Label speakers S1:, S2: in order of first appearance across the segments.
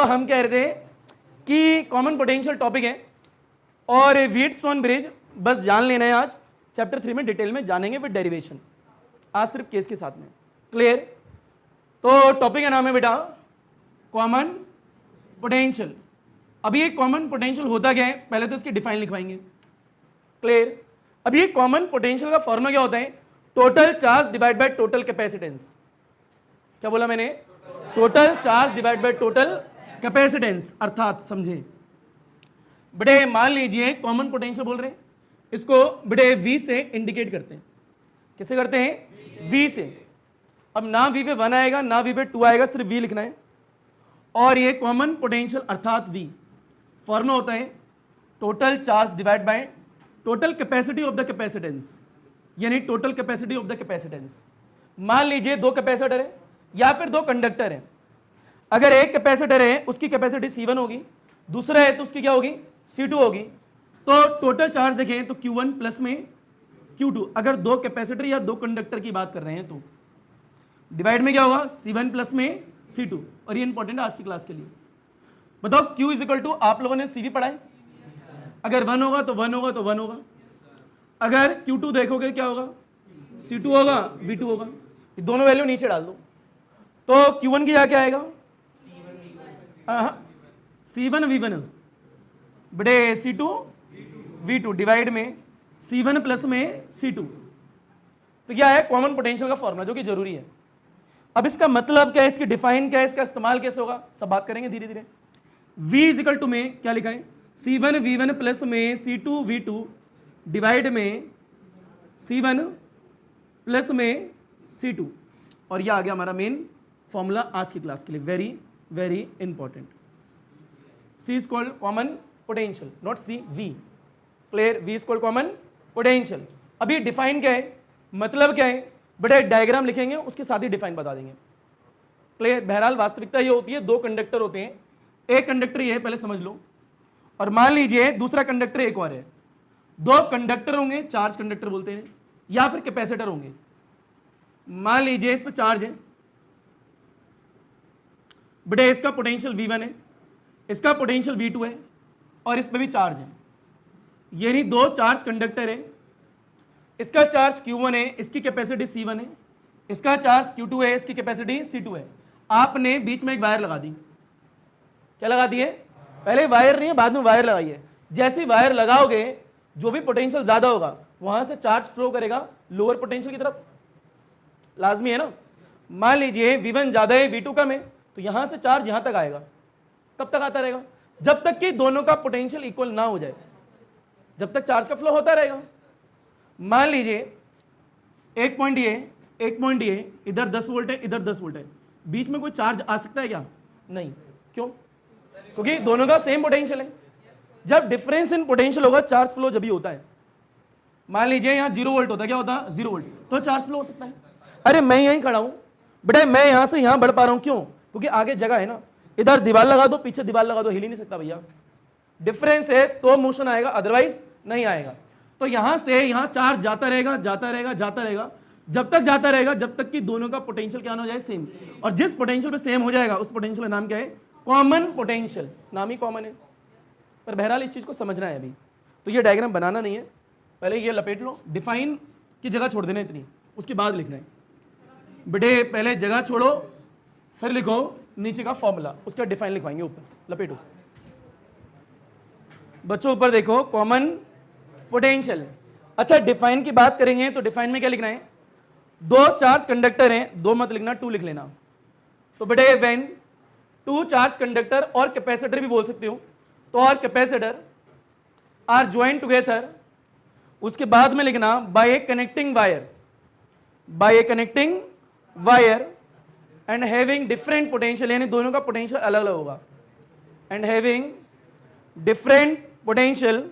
S1: हम कह रहे थे कि कॉमन पोटेंशियल टॉपिक है और व्हीटस्टोन ब्रिज बस जान लेना है। आज चैप्टर 3 में डिटेल में जानेंगे विद डेरिवेशन, आज सिर्फ केस के साथ में। क्लियर? तो टॉपिक का नाम है बेटा कॉमन पोटेंशियल। अभी ये कॉमन पोटेंशियल होता क्या है, पहले तो इसकी डिफाइन लिखवाएंगे। क्लियर? अभी ये कॉमन पोटेंशियल का फॉर्मूला क्या होता है? Total charge divide by total capacitance. क्या बोला मैंने? Total charge divide by total capacitance. अर्थात समझे बेटे, मान लीजिए कॉमन पोटेंशियल बोल रहे हैं, इसको बेटे V से इंडिकेट करते हैं। किसे करते हैं? V से। अब ना V पे 1 आएगा ना V पे 2 आएगा, सिर्फ V लिखना है। और ये कॉमन पोटेंशियल अर्थात V फॉर्मूला होता है total charge divide by total capacity of the capacitance, यानी total capacity of the capacitance. मान लीजिए 2 कैपेसिटर है या फिर 2 कंडक्टर है। अगर एक कैपेसिटर है उसकी कैपेसिटी C1 होगी, दूसरा है तो उसकी क्या होगी? C2 होगी। तो टोटल चार्ज देखें तो Q1 प्लस में Q2। अगर 2 कैपेसिटर या 2 कंडक्टर की बात कर रहे हैं तो डिवाइड में क्या होगा? C1 प्लस में C2। और ये इंपॉर्टेंट है आज की क्लास के लिए। बताओ Q इज इक्वल टू, आप लोगों ने CV पढ़ा है, अगर 1 होगा तो 1 होगा तो 1 होगा। अगर Q2 देखोगे क्या होगा? C2 होगा, V2 होगा। ये दोनों वैल्यू नीचे डाल दो तो Q1 की क्या आएगा? C1 V1 बड़े C2 V2 डिवाइड में C1 प्लस में C2। तो क्या है? कॉमन पोटेंशियल का फॉर्मूला, जो कि जरूरी है। अब इसका मतलब क्या है, इसकी डिफाइन क्या है, इसका इस्तेमाल कैसे होगा, सब बात करेंगे धीरे धीरे। V इज इक्वल टू में क्या लिखा है? C1 V1 प्लस में C2 V2 डिवाइड में C1 प्लस में C2। और यह आ गया हमारा मेन फॉर्मूला आज की क्लास के लिए। Very very important. C is called common potential, not C, V। Clear? V is called common potential. अभी डिफाइन क्या है, मतलब क्या है बेटा, डायग्राम लिखेंगे उसके साथ ही डिफाइन बता देंगे। क्लियर? बहरहाल वास्तविकता ये होती है, 2 कंडक्टर होते हैं, एक कंडक्टर ये है, पहले समझ लो। और मान लीजिए दूसरा कंडक्टर एक और है। 2 कंडक्टर होंगे, चार्ज कंडक्टर बोलते हैं, या फिर कैपेसिटर होंगे। मान लीजिए इस पर चार्ज है बेटा, इसका पोटेंशियल V1 है, इसका पोटेंशियल V2 है, और इस पर भी चार्ज है। यानी 2 चार्ज कंडक्टर है, इसका चार्ज Q1 है, इसकी कैपेसिटी C1 है, इसका चार्ज Q2 है, इसकी कैपेसिटी C2 है। आपने बीच में एक वायर लगा दी। क्या लगा दी है? पहले वायर नहीं है, बाद में वायर लगाई है। जैसे वायर लगाओगे जो भी पोटेंशियल ज्यादा होगा वहां से चार्ज फ्लो करेगा लोअर पोटेंशियल की तरफ, लाजमी है ना। मान लीजिए V1 ज्यादा है, V2 कम है, तो यहां से चार्ज यहां तक आएगा। कब तक आता रहेगा? जब तक कि दोनों का पोटेंशियल इक्वल ना हो जाए, जब तक चार्ज का फ्लो होता रहेगा। मान लीजिए एक पॉइंट ये इधर 10 वोल्ट है, इधर 10 वोल्ट है, बीच में कोई चार्ज आ सकता है क्या? नहीं। क्यों? क्योंकि दोनों का सेम पोटेंशियल है। जब डिफरेंस इन पोटेंशियल होगा चार्ज फ्लो जब ही होता है। मान लीजिए यहाँ 0 वोल्ट होता है, क्या होता? 0 वोल्ट, तो चार्ज फ्लो हो सकता है। अरे मैं यहीं खड़ा हूं बेटा, मैं यहां से यहां बढ़ पा रहा हूं, क्यों? क्योंकि आगे जगह है ना। इधर दीवार लगा दो, पीछे दीवार लगा दो, हिल ही नहीं सकता भैया। डिफरेंस है तो मोशन आएगा, अदरवाइज नहीं आएगा। तो यहां से यहां चार्ज जाता रहेगा, जाता रहेगा, जाता रहेगा, जब तक जाता रहेगा जब तक कि दोनों का पोटेंशियल क्या ना हो जाए? सेम। और जिस पोटेंशियल पे सेम हो जाएगा उस पोटेंशियल का नाम क्या है? Common potential. नाम ही कॉमन है, पर बहरहाल इस चीज को समझना है अभी। तो ये डायग्राम बनाना नहीं है, पहले ये लपेट लो, डिफाइन की जगह छोड़ देना इतनी, उसके बाद लिखना है बेटे। पहले जगह छोड़ो, फिर लिखो नीचे का फॉर्मूला, उसका डिफाइन लिखवाएंगे ऊपर। लपेटो बच्चों, ऊपर देखो कॉमन पोटेंशियल। अच्छा, डिफाइन की बात करेंगे तो डिफाइन में क्या लिखना है? 2 चार्ज कंडक्टर हैं, 2 मत लिखना, 2 लिख लेना। तो बेटे व्हेन 2 चार्ज कंडक्टर और कैपेसिटर भी बोल सकते हो, तो और कैपेसिटर आर ज्वाइन टुगेदर, उसके बाद में लिखना by a connecting wire, by a connecting wire and having different potential, यानी दोनों का पोटेंशियल अलग अलग होगा, and having different potential,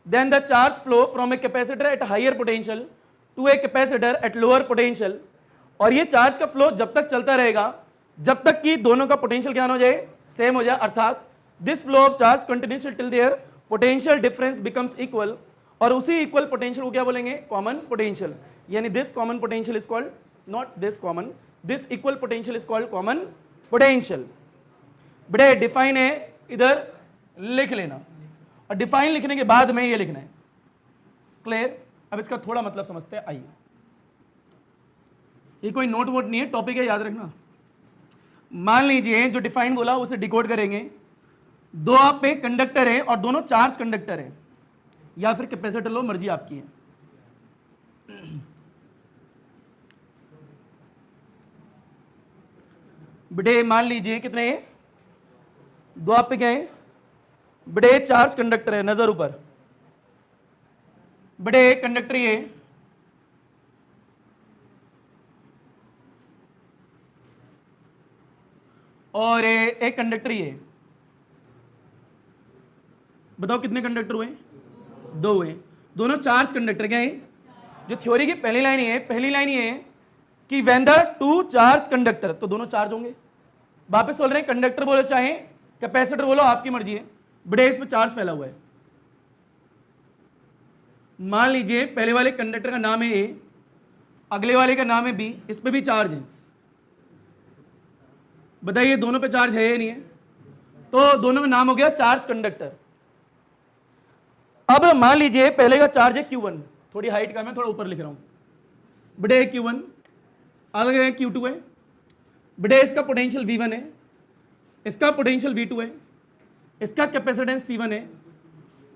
S1: then the charge flow from a capacitor at higher potential to a capacitor at lower potential। और ये charge का flow जब तक चलता रहेगा जब तक कि दोनों का पोटेंशियल क्या हो जाए? सेम हो जाए। अर्थात this flow of charge continues till there potential difference becomes equal, और उसी इक्वल पोटेंशियल को क्या बोलेंगे? Common potential. यानी this common potential is called, not this common, this equal potential is called common potential. बड़े डिफाइन है, इधर लिख लेना, और डिफाइन लिखने के बाद में ये लिखना है। क्लियर? अब इसका थोड़ा मतलब समझते हैं, आइए। ये कोई नोट वोट नहीं है, टॉपिक है, याद रखना। मान लीजिए जो डिफाइन बोला उसे डिकोड करेंगे। दो आप पे कंडक्टर है और दोनों चार्ज कंडक्टर है, या फिर कैपेसिटर लो, मर्जी आपकी है। बड़े मान लीजिए कितने हैं, दो आप पे क्या है, बड़े चार्ज कंडक्टर है, नजर ऊपर, बड़े कंडक्टर ये, और एक कंडक्टर ये। बताओ कितने कंडक्टर हुए? दो हुए। दोनों चार्ज कंडक्टर क्या है? जो थ्योरी की पहली लाइन है, पहली लाइन ये है कि when the two charge conductor, तो दोनों चार्ज होंगे। वापस बोल रहे हैं, कंडक्टर बोलो चाहे कैपेसिटर बोलो, आपकी मर्जी है। बड़े इसमें चार्ज फैला हुआ है। मान लीजिए पहले वाले कंडक्टर का नाम है ए, अगले वाले का नाम है बी, इस पे भी चार्ज है। बताइए दोनों पे चार्ज है या नहीं है? तो दोनों में नाम हो गया चार्ज कंडक्टर। अब मान लीजिए पहले का चार्ज है Q1, थोड़ी हाइट का मैं थोड़ा ऊपर लिख रहा हूं, बड़े Q1, आगे Q2 है, बड़े इसका पोटेंशियल V1 है, इसका पोटेंशियल V2 है, इसका कैपेसिटेंस C1 है,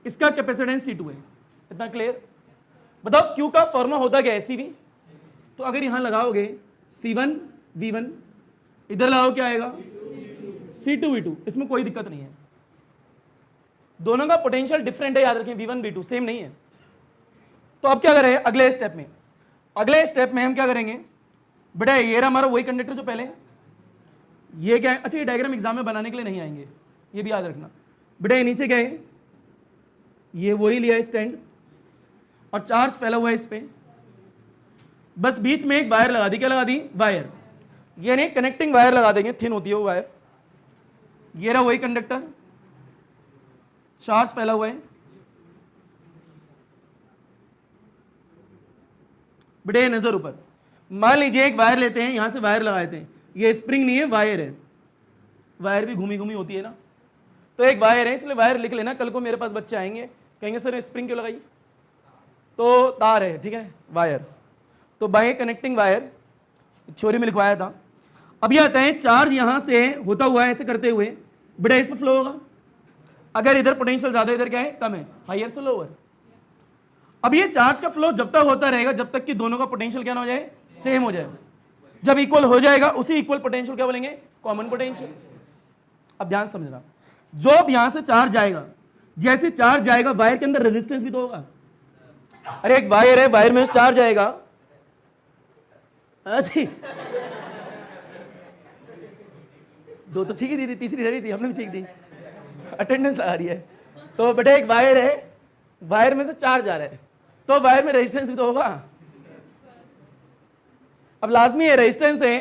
S1: इसका कैपेसिटेंस C2 है। इतना क्लियर? बताओ Q का फॉर्मूला होता क्या है? CV। तो अगर यहां लगाओगे C1 V1, इधर लगाओ क्या आएगा? C2 V2। इसमें कोई दिक्कत नहीं है, दोनों का पोटेंशियल डिफरेंट है, याद रखें, V1 V2 सेम नहीं है। तो अब क्या करें अगले स्टेप में? अगले स्टेप में हम क्या करेंगे, बड़ा ये रहा हमारा वही कंडक्टर जो पहले, ये क्या है? अच्छा, ये डायग्राम एग्जाम में बनाने के लिए नहीं आएंगे, ये भी याद रखना। बड़े नीचे क्या है? ये वही लिया है स्टैंड, और चार्ज फैला हुआ है इस पे, बस बीच में एक वायर लगा दी। क्या लगा दी? वायर। ये नहीं, कनेक्टिंग वायर लगा देंगे, थिन होती है वो वायर। ये रहा वही कंडक्टर, चार्ज फैला हुआ है। बड़े नजर ऊपर, मान लीजिए एक वायर लेते हैं, यहां से वायर लगा देते हैं। ये स्प्रिंग नहीं है, वायर है। वायर भी घूमी घूमी होती है ना, तो एक वायर है, इसलिए वायर लिख लेना। कल को मेरे पास बच्चे आएंगे, कहेंगे सर स्प्रिंग क्यों लगाई? तो तार है, ठीक है, वायर। तो बाय कनेक्टिंग वायर थ्योरी में लिखवाया था। अब ये आता है चार्ज यहां से होता हुआ ऐसे करते हुए बड़ा इस पर फ्लो होगा। अगर इधर पोटेंशियल ज्यादा, इधर क्या है? कम है, हायर से लोअर। अब ये चार्ज का फ्लो जब तक होता रहेगा जब तक कि दोनों का पोटेंशियल क्या ना हो जाए? सेम हो जाए। जब इक्वल हो जाएगा उसी इक्वल पोटेंशियल क्या बोलेंगे? Common potential. अब ध्यान समझना, जो अब यहां से चार्ज जाएगा, जैसे चार्ज जाएगा वायर के अंदर रेजिस्टेंस भी तो होगा। अरे एक वायर है, वायर में चार्ज आएगा, अच्छी दो तो ठीक ही दी थी, तीसरी रही थी, हमने भी ठीक दी, अटेंडेंस लगा रही है। तो बेटा एक वायर है, वायर में से चार्ज आ रहा है, तो वायर में रेजिस्टेंस भी तो होगा। अब लाजमी है, रेजिस्टेंस है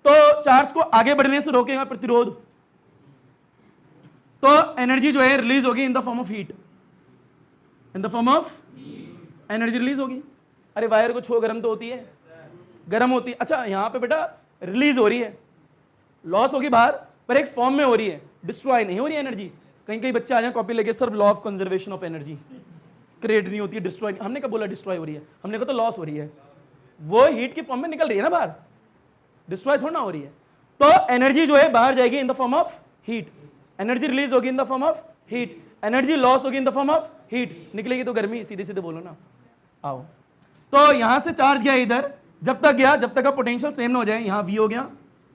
S1: तो चार्ज को आगे बढ़ने से रोकेगा प्रतिरोध, तो एनर्जी जो है रिलीज होगी in the form of heat, in the form of energy release होगी। अरे वायर को छो गर्म तो होती है, गर्म होती है। अच्छा यहां पे बेटा रिलीज हो रही है, लॉस होगी बाहर, पर एक फॉर्म में हो रही है, डिस्ट्रॉय नहीं हो रही है एनर्जी। कहीं कहीं बच्चे आ जाए कॉपी लेके, sir law of conservation of energy, create नहीं होती है, डिस्ट्रॉय। हमने कब बोला डिस्ट्रॉय हो रही है? हमने कहा तो लॉस हो रही है, वो हीट की फॉर्म में निकल रही है ना बाहर, डिस्ट्रॉय थोड़ा ना हो रही है। तो एनर्जी जो है बाहर जाएगी in the form of heat, energy release होगी in the form of heat, energy loss होगी in the form of heat, निकलेगी तो गर्मी। सीधे सीधे बोलो ना, आओ। तो यहां से चार्ज गया इधर, जब तक गया जब तक का पोटेंशियल सेम ना हो जाए। यहां V हो गया,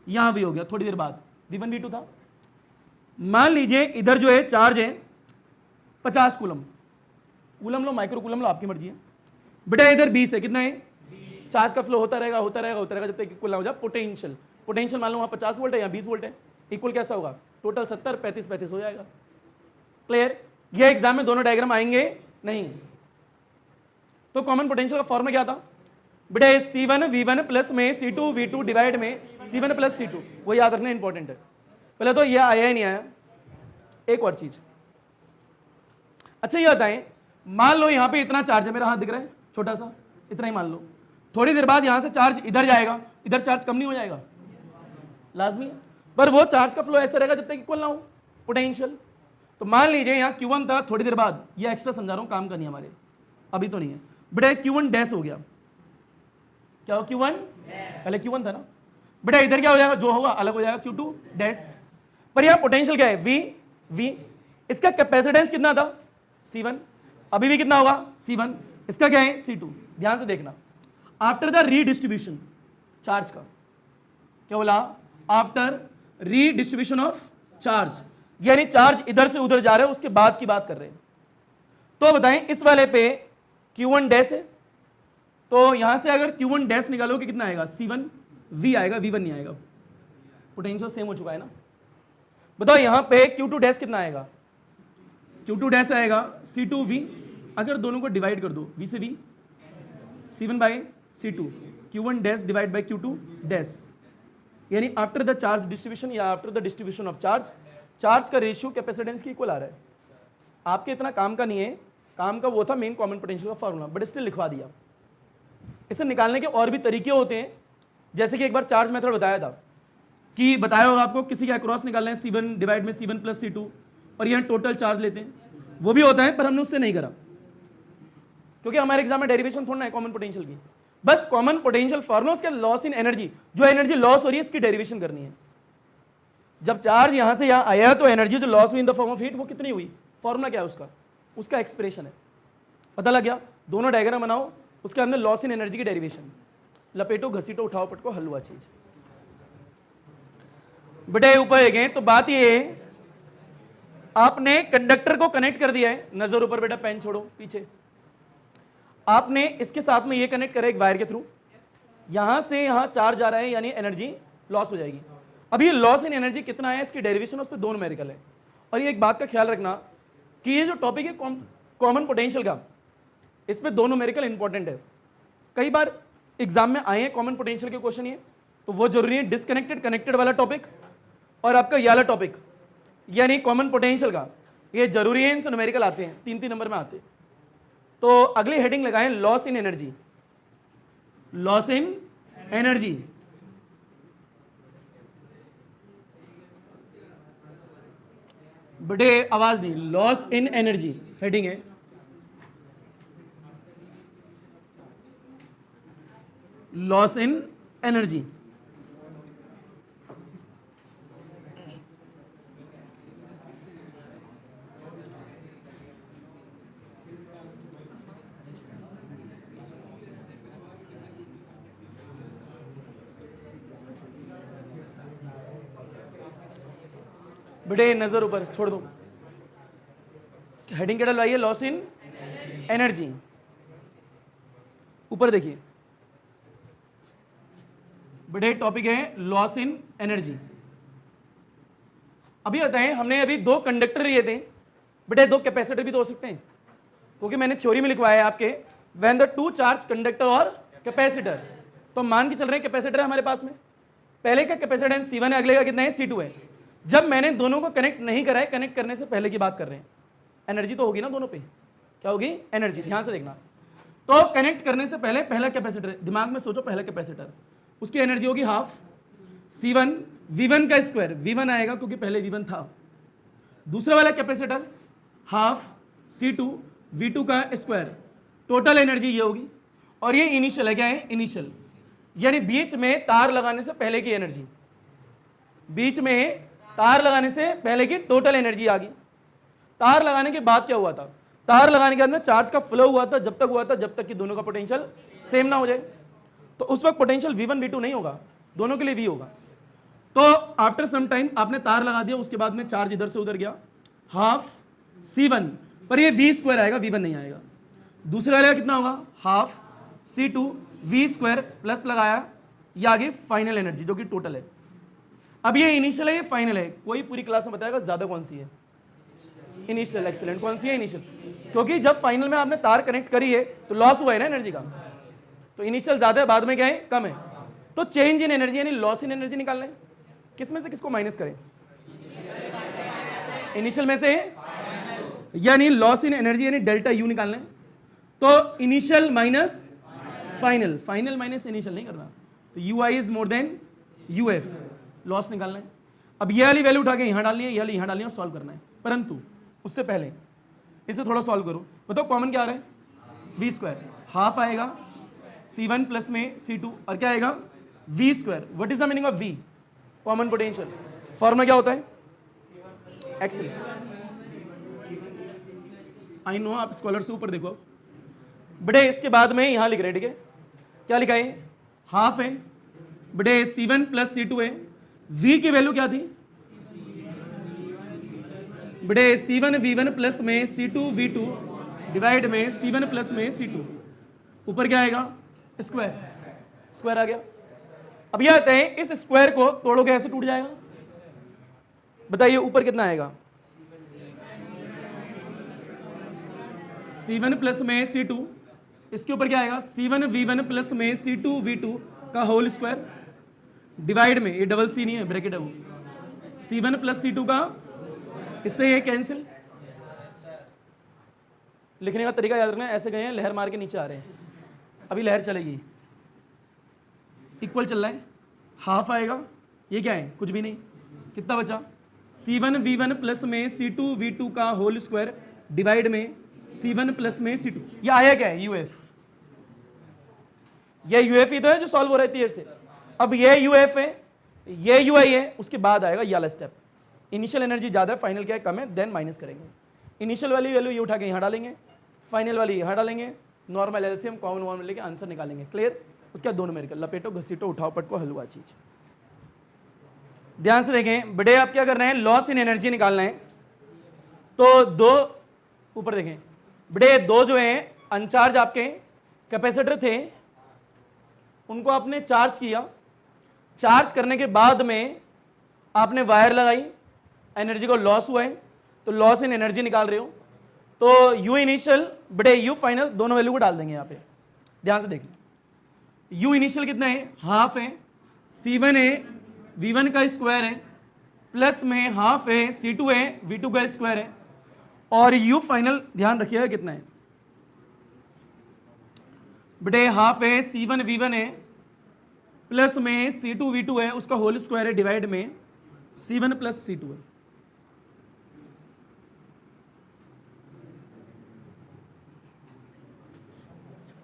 S1: यहां V हो गया, थोड़ी देर बाद V1 V2 था। मान लीजिए इधर जो है चार्ज है 50 कूलम, कूलम लो माइक्रो कूलम लो, आपकी मर्जी है। बेटा इधर 20 है, कितना है? चार्ज का फ्लो होता रहेगा होता रहेगा होता रहेगा जब तक इक्वल ना हो जाए पोटेंशियल। पोटेंशियल मान लो वहां 50 वोल्ट है या 20 वोल्ट है, इक्वल कैसा होगा? टोटल 70, 35 35 हो जाएगा। क्लियर? ये एग्जाम में दोनों डायग्राम आएंगे नहीं। तो कॉमन पोटेंशियल का फॉर्मूला क्या था बेटा? C1 V1 प्लस में C2 V2 डिवाइड में C1 प्लस C2, वो याद रखना इंपॉर्टेंट है। पहले तो ये आया ही नहीं आया। एक और चीज, अच्छा ये बताएं, मान लो यहां पे इतना चार्ज है, मेरा हाथ दिख रहा है छोटा सा, इतना ही मान लो। थोड़ी देर बाद यहां से चार्ज इधर जाएगा, इधर चार्ज कम नहीं हो जाएगा? लाजमी है। पर वो चार्ज का फ्लो ऐसा रहेगा जब तक इक्वल ना हो पोटेंशियल। तो मान लीजिए यहाँ Q1 था, थोड़ी देर बाद ये एक्स्ट्रा समझा रहा हूँ, काम करनी है हमारे, अभी तो नहीं है बेटा। Q1 डैश हो गया, क्या हो Q1, पहले Q1 था ना बेटा, इधर क्या हो जाएगा, जो होगा अलग हो जाएगा Q2 डैश। पर यहाँ पोटेंशियल क्या है, V। इसका कैपेसिटेंस कितना था C1, अभी भी कितना होगा C1, इसका क्या है C2। ध्यान से देखना, आफ्टर द रीडिस्ट्रीब्यूशन चार्ज का, क्या बोला, आफ्टर रीडिस्ट्रीब्यूशन ऑफ चार्ज, यानी चार्ज इधर से उधर जा रहे हैं, उसके बाद की बात कर रहे हैं। तो बताएं इस वाले पे Q1 डैश है, तो यहां से अगर Q1 डैश निकालोगे कितना आएगा C1, V आएगा, V1 नहीं आएगा, पोटेंशियल सेम हो चुका है ना। बताओ यहां पे Q2 डैश कितना आएगा, Q2 डैश आएगा C2V, अगर दोनों को डिवाइड कर दो V से V, C1 by C2, Q1 dash divide by Q2 dash, यानी आफ्टर द चार्ज डिस्ट्रीब्यूशन या after the distribution of charge, charge का रेशियो कैपेसिटेंस की इक्वल आ रहा है। आपके इतना काम का नहीं है, काम का वो था मेन कॉमन पोटेंशियल का फॉर्मूला, बट स्टिल लिखवा दिया। इसे निकालने के और भी तरीके होते हैं, जैसे कि एक बार चार्ज मेथड बताया था कि बताया होगा आपको, किसी के अक्रॉस निकालना है C1 डिवाइड में C1 प्लस C2 और यहाँ टोटल चार्ज लेते हैं, वो भी होता है, पर हमने उससे नहीं करा क्योंकि हमारे एग्जाम में डेरिवेशन थोड़ा है कॉमन पोटेंशियल की, बस कॉमन पोटेंशियल फॉर्मूला उसके लॉस इन एनर्जी, जो एनर्जी लॉस हो रही है इसकी डेरिवेशन करनी है। जब चार्ज यहां से यहां आया तो एनर्जी जो लॉस हुई इन द फॉर्म ऑफ हीट वो कितनी हुई, फॉर्मूला क्या है उसका एक्सप्रेशन है, पता लग गया। दोनों डायग्राम बनाओ, उसके अंदर लॉस इन एनर्जी की डेरिवेशन, लपेटो घसीटो उठाओ पटको हलवा चीज बेटे ऊपर गए। तो बात ये है, आपने कंडक्टर को कनेक्ट कर दिया है, नजर ऊपर बेटा, पेन छोड़ो पीछे, आपने इसके साथ में ये कनेक्ट करा एक वायर के थ्रू, यहां से यहां चार्ज आ रहा है यानी एनर्जी लॉस हो जाएगी। अब ये लॉस इन एनर्जी कितना है, इसकी डेरिवेशन उस पर दो न्यूमेरिकल है। और ये एक बात का ख्याल रखना कि ये जो टॉपिक है कॉमन पोटेंशियल का, इसमें दो न्यूमेरिकल इंपॉर्टेंट है। कई बार एग्जाम में आए हैं कॉमन पोटेंशियल के क्वेश्चन ये, तो वो जरूरी है डिसकनेक्टेड कनेक्टेड वाला टॉपिक और आपका ये वाला टॉपिक, यानी कॉमन पोटेंशियल का, ये जरूरी है, इनसे न्यूमेरिकल आते हैं, 3-3 नंबर में आते हैं। तो अगली हेडिंग लगाएं loss in energy, loss in energy. बड़े आवाज नहीं, लॉस इन एनर्जी हेडिंग है। लॉस इन एनर्जी, बेटे नजर ऊपर छोड़ दो, हेडिंग क्या डलवाइए, लॉस इन एनर्जी। ऊपर देखिए बेटे टॉपिक है लॉस इन एनर्जी। अभी बताएं, हमने अभी दो कंडक्टर लिए थे बेटे, दो कैपेसिटर भी तो हो सकते हैं, क्योंकि मैंने थ्योरी में लिखवाया है आपके, when the two charge conductor और कैपेसिटर। तो मान के चल रहे हैं कैपेसिटर है हमारे पास में, पहले का कैपेसिटेंस C1 है, अगले का कितना है C2 है। जब मैंने दोनों को कनेक्ट नहीं करा है, कनेक्ट करने से पहले की बात कर रहे हैं, एनर्जी तो होगी ना दोनों पे, क्या होगी एनर्जी, ध्यान से देखना। तो कनेक्ट करने से पहले पहला कैपेसिटर, दिमाग में सोचो पहला कैपेसिटर, उसकी एनर्जी होगी हाफ C1 V1 का स्क्वायर, V1 आएगा क्योंकि पहले V1 था। दूसरा वाला कैपेसिटर हाफ C2 V2 का स्क्वायर, टोटल एनर्जी ये होगी। और ये इनिशियल है, क्या है इनिशियल, यानी बीच में तार लगाने से पहले की एनर्जी, बीच में तार लगाने से पहले की टोटल एनर्जी आ गई। तार लगाने के बाद क्या हुआ था, तार लगाने के बाद में चार्ज का फ्लो हुआ था, जब तक कि दोनों का पोटेंशियल सेम ना हो जाए। तो उस वक्त पोटेंशियल V1 V2 नहीं होगा, दोनों के लिए V होगा। तो आफ्टर सम टाइम आपने तार लगा दिया, उसके बाद में चार्ज इधर से उधर गया, हाफ C1, पर ये V स्क्वायर आएगा, V1 नहीं आएगा। दूसरे वाले का कितना होगा, half C2 V square plus लगाया, ये आगे फाइनल एनर्जी जो कि टोटल है। अब ये इनिशियल है, ये फाइनल है, कोई पूरी क्लास में बताएगा ज्यादा कौन सी है, इनिशियल। एक्सीलेंट, कौन सी है इनिशियल, क्योंकि जब फाइनल में आपने तार कनेक्ट करी है तो लॉस हुआ है ना एनर्जी का, तो इनिशियल ज्यादा है, बाद में क्या है कम है। तो चेंज इन एनर्जी यानी लॉस इन एनर्जी निकालना है, किसमें से किसको माइनस करें, इनिशियल में से, यानी लॉस इन एनर्जी यानी डेल्टा यू निकालना है। तो initial minus final, final minus initial नहीं करना, तो you I is more than U F, loss निकालना है। अब ये वाली वैल्यू उठा के यहाँ डालनी है, ये वाली यहाँ डालनी है और सॉल्व करना है। परंतु उससे पहले इसे थोड़ा सॉल्व करो। बताओ कॉमन क्या आ रहा है? वी स्क्वायर, हाफ आएगा C1 प्लस में C2 और क्या आएगा V square. What is the meaning of V? Common potential. Formula क्या होता है? एक्सेल। आई नो आप स्कॉलर से ऊपर देखो बड़े, इसके बाद में यहां लिख रहे हैं, ठीक है? क्या लिखा है? हाफ है बड़े C1 प्लस C2 है। V की वैल्यू क्या थी? बड़े C1 V1 प्लस में C2 V2 डिवाइड में C1 प्लस में C2, ऊपर क्या आएगा? स्क्वायर। स्क्वायर आ गया। अब ये आते हैं, इस स्क्वायर को तोड़ोगे ऐसे टूट जाएगा। बताइए ऊपर कितना आएगा? C1 प्लस में C2, इसके ऊपर क्या आएगा? C1 V1 प्लस में C2 V2 का होल स्क्वायर डिवाइड में, ये डबल C नहीं है, ब्रैकेट है वो, C1 प्लस C2 का, इससे ये कैंसिल। लिखने का तरीका याद रखना, ऐसे गए हैं लहर मार के नीचे आ रहे हैं, अभी लहर चलेगी। इक्वल चल रहा है, हाफ आएगा, ये क्या है? कुछ भी नहीं। कितना बचा? C1 V1 प्लस में C2 V2 का होल स्क्वायर डिवाइड में C1 प्लस में C2। ये आया क्या है? UF। ये UF ही तो है जो सॉल्व हो रही थी से। अब ये UF है, ये UI है, उसके बाद आएगा ये वाला स्टेप। इनिशियल एनर्जी ज्यादा है, फाइनल क्या है? कम है, देन माइनस करेंगे। इनिशियल वाली वैल्यू ये उठा के यहाँ डालेंगे, फाइनल वाली यहाँ डालेंगे, नॉर्मल एलसीएम कॉमन वन लेके आंसर निकालेंगे। क्लियर? उसके बाद दोनों मेरिकल, लपेटो घसीटो उठाओ पटको हलवा चीज। ध्यान से देखें बड़े, आप क्या कर रहे हैं? लॉस इन एनर्जी निकालना है। तो दो ऊपर देखें बड़े, दो जो है अनचार्ज आपके कैपेसिटर थे, उनको आपने चार्ज किया। चार्ज करने के बाद में आपने वायर लगाई, एनर्जी को लॉस हुआ है, तो लॉस इन एनर्जी निकाल रहे हो। तो यू इनिशियल बड़े यू फाइनल, दोनों वैल्यू को डाल देंगे यहाँ पे। ध्यान से देखिए, यू इनिशियल कितना है? हाफ है। C1 है V1 का स्क्वायर है, प्लस में हाफ है C2 है V2 का स्क्वायर है, और यू फाइनल ध्यान रखिएगा कितना है बटे हाफ है C1 V1 है, प्लस में C2 V2 है, उसका होल स्क्वायर है डिवाइड में C1 प्लस C2 है।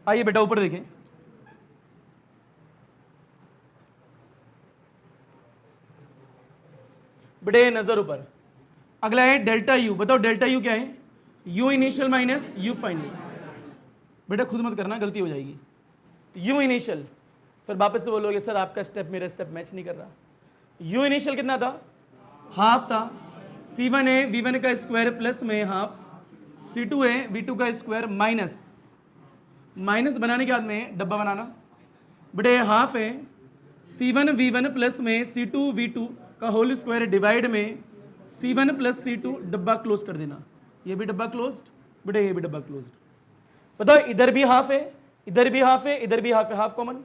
S1: आइए बेटा ऊपर देखें, बड़े नजर ऊपर। अगला है डेल्टा यू। बताओ डेल्टा यू क्या है? You initial minus you final. बेटा खुद मत करना, गलती हो जाएगी। यू इनिशियल, फिर वापस से बोलोगे सर आपका स्टेप मेरा स्टेप मैच नहीं कर रहा। यू इनिशियल कितना था? हाफ था। C1 है V1 का स्क्वायर प्लस में हाफ, C2 है V2 का स्क्वायर माइनस, माइनस बनाने के बाद में डब्बा बनाना। बटे हाफ है C1 V1 प्लस में C2 V2 का होल स्क्वायर डिवाइड में C1 प्लस C2, डब्बा क्लोज कर देना। ये भी डब्बा क्लोज्ड, बटे ये भी डब्बा क्लोज्ड। बताओ इधर भी हाफ है, इधर भी हाफ है, इधर भी हाफ है, हाफ कॉमन,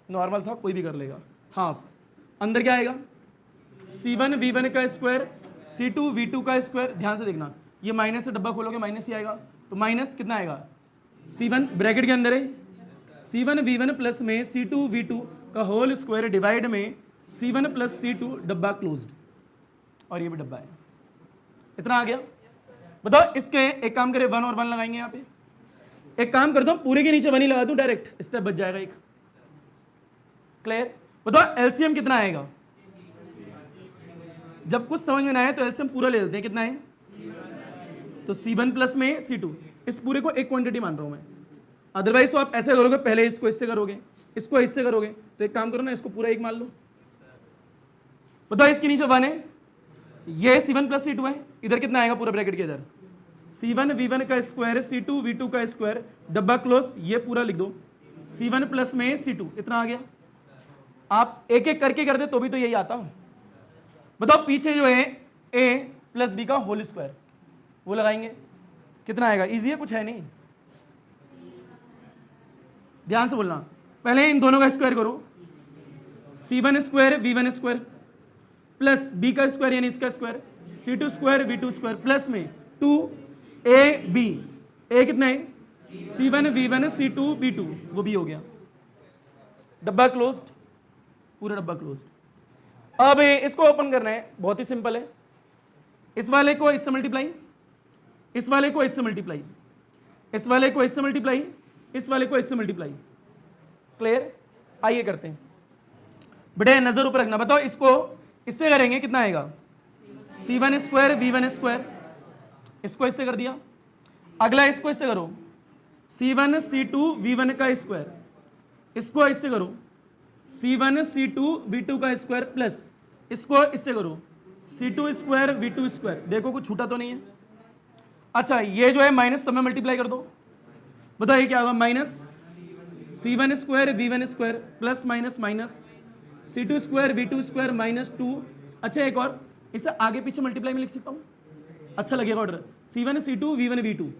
S1: नॉर्मल था कोई भी कर लेगा। हाफ अंदर क्या आएगा? C1 V1 का स्क्वायर C2 V2 का स्क्वायर। ध्यान से देखना, ये माइनस से डब्बा खोलोगे माइनस ही आएगा, तो माइनस कितना आएगा? C1 ब्रैकेट के अंदर है C1 V1 प्लस में C2 V2 का होल स्क्वायर डिवाइड में C1 प्लस C2, डब्बा क्लोज्ड, और ये भी डब्बा है। इतना आ गया। बताओ इसके एक काम करे, 1 और 1 लगाएंगे यहाँ पे। एक काम करता हूँ, पूरे के नीचे 1 ही लगा दूँ डायरेक्ट, स्टेप बच जाएगा एक। क्लियर? बताओ एलसीएम कितना आएगा? जब कुछ समझ में ना आए तो एलसीएम पूरा ले लेते हैं। कितना है? तो C1 प्लस में C2, इस पूरे को एक क्वांटिटी मान रहा हूं मैं। अदरवाइज तो आप ऐसे करोगे, पहले इसको इससे करोगे, इसको इससे करोगे, तो एक काम करो ना, इसको पूरा एक मान लो। बताओ इसके नीचे 1 है, ये C1 प्लस C2 है, इधर कितना आएगा पूरा ब्रैकेट के इधर? C1 V1 का स्क्वायर, C2 V2 का स्क्वायर, डब्बा क्लोज, ये पूरा लिख दो। C1 प्लस में C2, इतना आ गया। आप एक एक करके कर दे तो भी तो यही आता। बताओ पीछे जो है A प्लस B का होल स्क्वायर, वो लगाएंगे, कितना आएगा? इजी है, कुछ है नहीं। ध्यान से बोलना, पहले इन दोनों का स्क्वायर करो। C1 square V1 square plus B का स्क्वायर यानी इसका square, C2 square V2 square plus में 2AB। A कितना है? C1 V1 C2 V2, वो भी हो गया। डब्बा क्लोज्ड, पूरा डब्बा क्लोज्ड। अब इसको ओपन करना है, बहुत ही सिंपल है। इस वाले को इससे मल्टीप्लाई, इस वाले को इससे मल्टीप्लाई, इस वाले को इससे मल्टीप्लाई, इस वाले को इससे मल्टीप्लाई। क्लियर? आइए करते हैं। बेटे नजर ऊपर रखना, बताओ इसको इससे करेंगे कितना आएगा? c1 स्क्वायर v1 स्क्वायर, इसको इससे कर दिया। अगला इसको इससे करो, c1 c2 v1 का स्क्वायर, इसको इससे करो c1 c2 v2 का स्क्वायर प्लस इसको इससे करो c2 स्क्वायर v2 स्क्वायर। देखो कुछ छूटा तो नहीं है। अच्छा ये जो है माइनस सब में मल्टीप्लाई कर दो, बताओ ये क्या होगा? Minus c1 square v1 square plus minus minus c2 square v2 square minus 2। अच्छा एक और, इसे आगे पीछे मल्टीप्लाई में लिख सकता हूँ, अच्छा लगेगा order. c1 c2 v1 v2।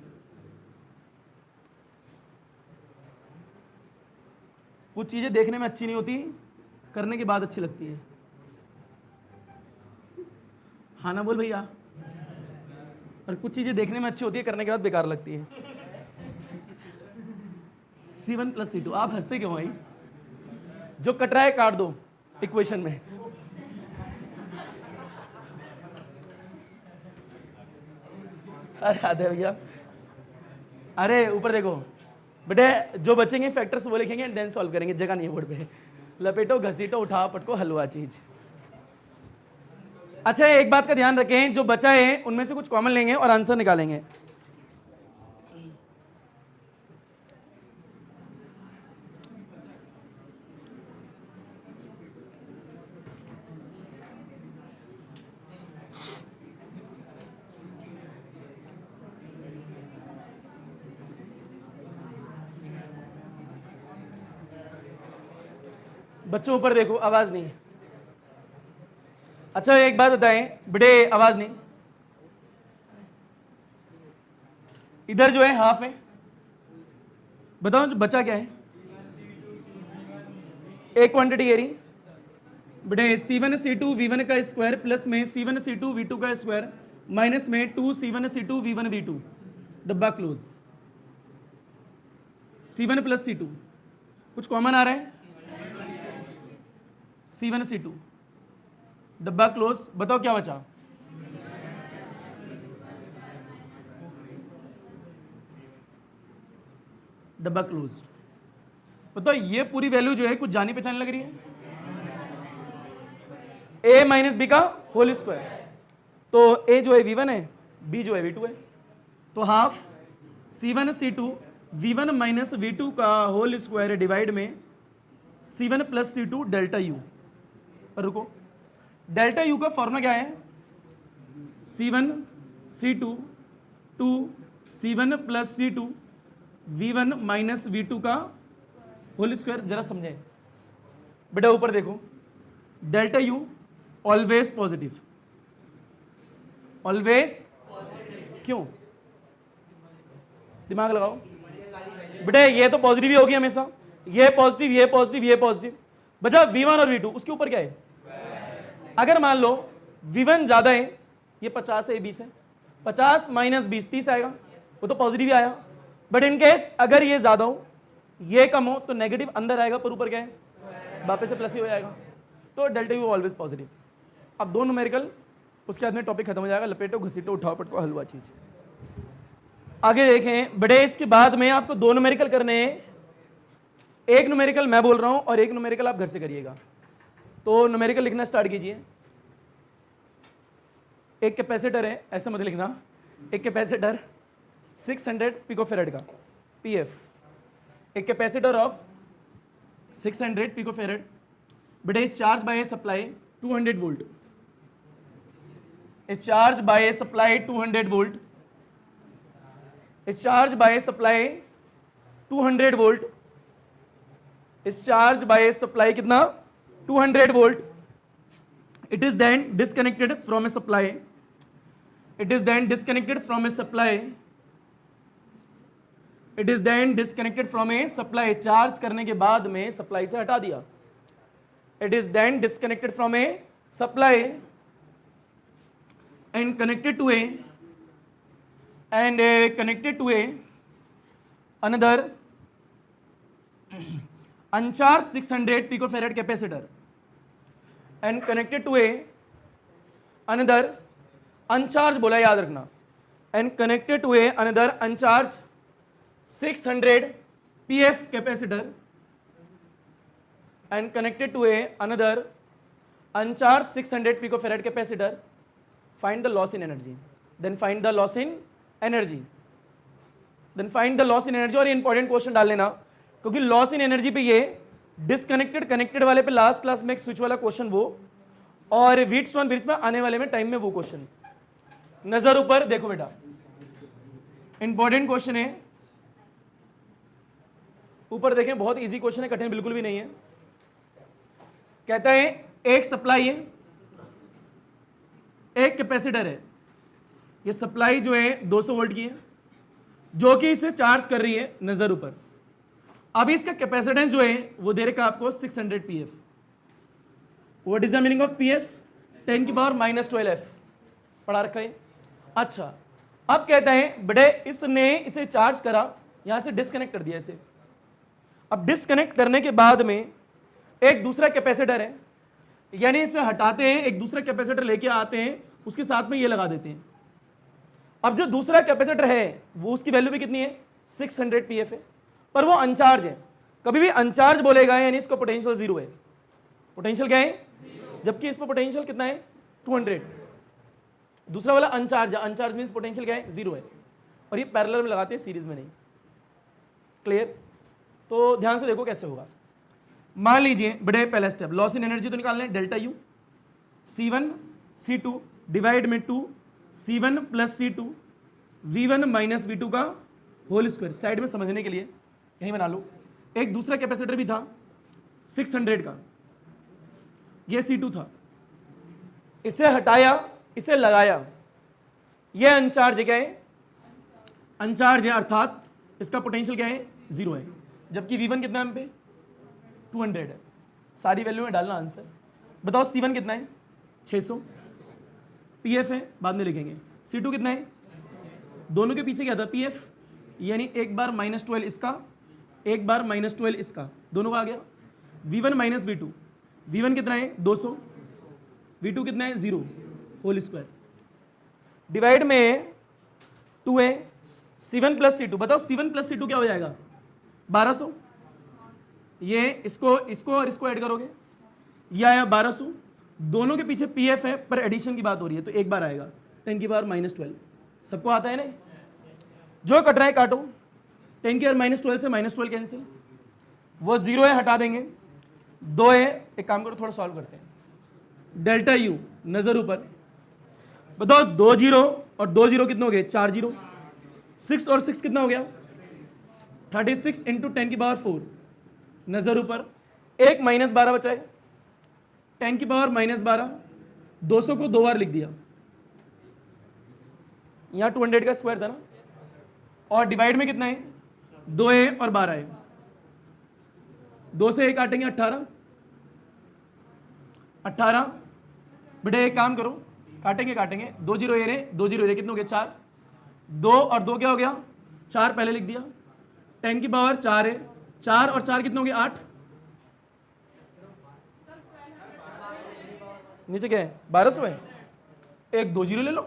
S1: कुछ चीजें देखने में अच्छी नहीं होती, करने के बाद अच्छी लगती है। हाँ ना बोल भैया। और कुछ चीजें देखने में अच्छी होती है, करने के बाद बेकार लगती है। c1 plus c2। आप हंसते क्यों भाई? जो कट रहा है काट दो इक्वेशन में। अरे आधे भैया, अरे ऊपर देखो बेटे, जो बचेंगे फैक्टर्स वो लिखेंगे, देन सॉल्व करेंगे, जगह नहीं है बोर्ड पे। लपेटो घसीटो उठाओ पटको हलवा चीज। अच्छा एक बात का ध्यान रखें, जो बचा है उनमें से कुछ कॉमन लेंगे और आंसर निकालेंगे। बच्चों ऊपर देखो, आवाज नहीं है। अच्छा एक बात बताएं बेटे, आवाज नहीं। इधर जो है हाफ है, बताओ जो बचा क्या है? एक क्वांटिटी ये रही बेटे, c1 c2 v1 का स्क्वायर प्लस में c1 c2 v2 का स्क्वायर माइनस में 2 c1 c2 v1 v2, डब्बा क्लोज। c1 प्लस c2, कुछ कॉमन आ रहा है? c1 c2, डब्बा क्लोज। बताओ क्या बचा? डब्बा क्लोज। बताओ ये पूरी वैल्यू जो है कुछ जानी पहचानी लग रही है? a माइनस बी का होल स्क्वायर। तो a जो है v1 है, b जो है v2 है, तो half c1 c2 v1 minus v2 का होल स्क्वायर डिवाइड में c1 plus c2 delta u। पर रुको, डेल्टा u का फॉर्मूला क्या है? c1 c2 2 c1 plus c2 v1 minus v2 का होल स्क्वायर। जरा समझें बेटा, ऊपर देखो, delta u always positive, always. क्यों? दिमाग लगाओ बेटे, ये तो पॉजिटिव ही होगी हमेशा, ये पॉजिटिव, ये पॉजिटिव, ये पॉजिटिव। बचा v1 और v2, उसके ऊपर क्या है? अगर मान लो v1 ज्यादा है, ये 50 है, 20 है, 50 माइनस 20 30 आएगा, वो तो पॉजिटिव ही आया। बट इन केस अगर ये ज्यादा हो, ये कम हो, तो नेगेटिव अंदर आएगा, पर ऊपर क्या है? वापस से प्लस ही हो जाएगा। तो डेल्टा यू ऑलवेज पॉजिटिव। अब दो न्यूमेरिकल, उसके बाद में टॉपिक खत्म हो जाएगा। लपेटो घसीटो उठाओ पटको हलवा चीज। आगे देखें बड़े, इसके बाद में आपको दो न्यूमेरिकल करने हैं। एक न्यूमेरिकल मैं बोल रहा हूं और एक न्यूमेरिकल आप घर से करिएगा। तो न्यूमेरिकल लिखना स्टार्ट कीजिए। एक कैपेसिटर है, ऐसा मत लिखना, एक कैपेसिटर 600 पिकोफेरेड का पीएफ, एक कैपेसिटर ऑफ 600 पिकोफेरेड बेटे charge by supply 200 volt, is charged by a supply 200 volt, is charged by a supply 200 volt, is charged by a supply कितना? 200 volt. It is then disconnected from a supply, it is then disconnected from a supply, it is then disconnected from a supply, charge करने के बाद में supply से हटा दिया। It is then disconnected from a supply and connected to another uncharged 600 picofarad capacitor, and connected to a another uncharged बोला, याद रखना, and connected to a another uncharged 600 pf capacitor and connected to a another uncharged 600 picofarad capacitor, find the loss in energy, then find the loss in energy, then find the loss in energy. और ये important question डाल लेना, क्योंकि loss in energy पे ये disconnected connected वाले पे last class में एक स्विच वाला क्वेश्चन वो, और व्हीटस्टोन ब्रिज में आने वाले में टाइम में वो क्वेश्चन। नजर ऊपर देखो बेटा, इंपॉर्टेंट क्वेश्चन है, ऊपर देखें, बहुत इजी क्वेश्चन है, कठिन बिल्कुल भी नहीं है। कहता है एक सप्लाई है, एक कैपेसिटर है, ये सप्लाई जो है 200 वोल्ट की है, जो कि इसे चार्ज कर रही है, नजर ऊपर। अभी इसका कैपेसिटेंस जो है वो दे रखा आपको 600 pf। What is the meaning of pf? 10 की पावर -12f पढ़ा रखा है। अच्छा, अब कहता है बड़े इसने इसे चार्ज करा, यहां से डिस्कनेक्ट कर दिया इसे। अब डिस्कनेक्ट करने के बाद में एक दूसरा कैपेसिटर है, यानी इसे हटाते हैं, एक दूसरा कैपेसिटर लेके आते हैं, उसके साथ में ये लगा देते हैं। अब जो दूसरा कैपेसिटर है वो उसकी वैल्यू भी कितनी है? 600 pf है, पर वो अनचार्ज है। कभी भी अनचार्ज बोलेगा यानी इसका पोटेंशियल 0 है। पोटेंशियल क्या है? जबकि इस पर पोटेंशियल कितना है? 200। दूसरा वाला अनचार्ज, अनचार्ज मीन्स पोटेंशियल क्या है? 0 है। और ये पैरेलल में लगाते हैं, सीरीज में नहीं। क्लियर? तो ध्यान से देखो कैसे होगा। मान लीजिए बड़े पहला स्टेप, लॉस इन एनर्जी तो निकालना है, delta U C1 C2 divide में 2 C1 plus C2 V1 minus V2 का होल स्क्वायर। साइड में समझने के लिए यही बना लो। एक दूसरा कैपेसिटर भी था 600 का, ये C2 था, इसे हटाया, इसे लगाया, ये अनचार्ज क्या है? अनचार्ज है, अर्थात इसका पोटेंशियल क्या है? 0 है। जबकि V1 कितना है हम पे? 200 है। सारी वैल्यू में डालना आंसर। बताओ C1 कितना है? 600 pf है, बाद में लिखेंगे। C2 कितना है? दोनों के पीछे क्या था? pf, यानी एक बार -12 इसका, एक बार -12 इसका, दोनों का आ गया। V1 माइनस V2, V1 कितना है? 200, V2 कितना है? 0 होल स्क्वायर, डिवाइड में 2 है। C1 प्लस C2, बताओ C1 प्लस C2 क्या हो जाएगा? 1200। ये इसको और इसको ऐड करोगे, ये आया 1200। दोनों के पीछे pf है, पर एडिशन की बात हो रही है तो एक बार आएगा 10 की पावर -12। सबको आता है नहीं? जो कट रहा है काटो। 10 की पावर -12 से -12 कैंसिल, वो 0 है, हटा देंगे। 2 है, एक काम करो थोड़ा सॉल्व करते हैं। डेल्टा यू नजर ऊपर, बताओ 2 0 और 2 0 कितने हो गए? 4 0। 6 और 6 कितना हो गया? 36 इंटू 10 की पावर 4 नजर ऊपर। एक -12 बचा है, 10 की पावर -12, 200 को 2 बार लिख दिया, यहां 200 का स्क्वायर था ना, और डिवाइड में कितना है? 2 है और 12 है। 2 से 1 काटेंगे 18, 18। बेटे एक काम करो, काटेंगे 2 0 ये रहे, 2 0 ये कितने हो गए? 4। 2 और 2 क्या हो गया? 4 पहले लिख दिया। 10 की पावर 4 है, 4 और 4 कितने हो गए? 8। नीचे क्या है? 1200 है। एक 2 0 ले लो,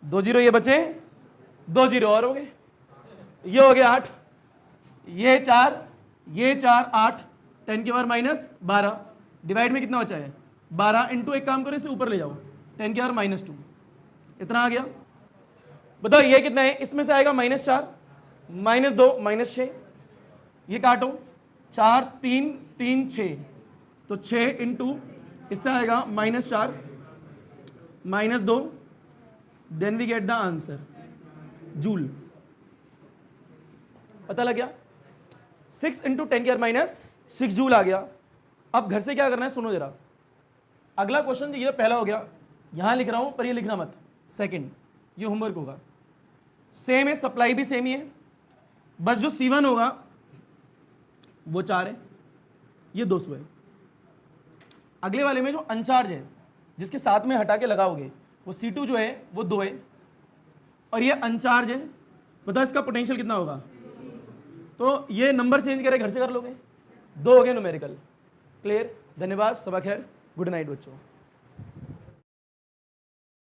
S1: 2 0 ये बचे, 2 0 और हो गए, ये हो गया 8, ये 4, ये 4, 8। 10 की पावर -12, डिवाइड में कितना बचा है? 12 इंटू, एक काम करो इसे ऊपर ले जाओ, 10 की पावर -2, इतना आ गया। बताओ ये कितना है? इसमें से आएगा -4, -2, -6, ये काटो, 4 3 3 6, तो 6 इंटू इससे आएगा -4 -2, then we get the answer joule. पता लग गया? 6 इंटू 10 की पावर -6 जूल आ गया। अब घर से क्या करना है सुनो जरा। अगला क्वेश्चन, ये पहला हो गया, यहां लिख रहा हूं पर ये लिखना मत, सेकंड, ये होमवर्क होगा। सेम है, सप्लाई भी सेम ही है, बस जो C1 होगा वो 4 है, ये 200 है। अगले वाले में जो अनचार्ज है, जिसके साथ में हटा के लगाओगे, वो C2 जो है वो 2 है, और ये अनचार्ज है। बताओ इसका पोटेंशियल कितना होगा? तो ये नंबर चेंज करे, घर से कर लोगे, 2 हो गए न्यूमेरिकल। क्लियर? धन्यवाद, सबा खैर, गुड नाइट बच्चों।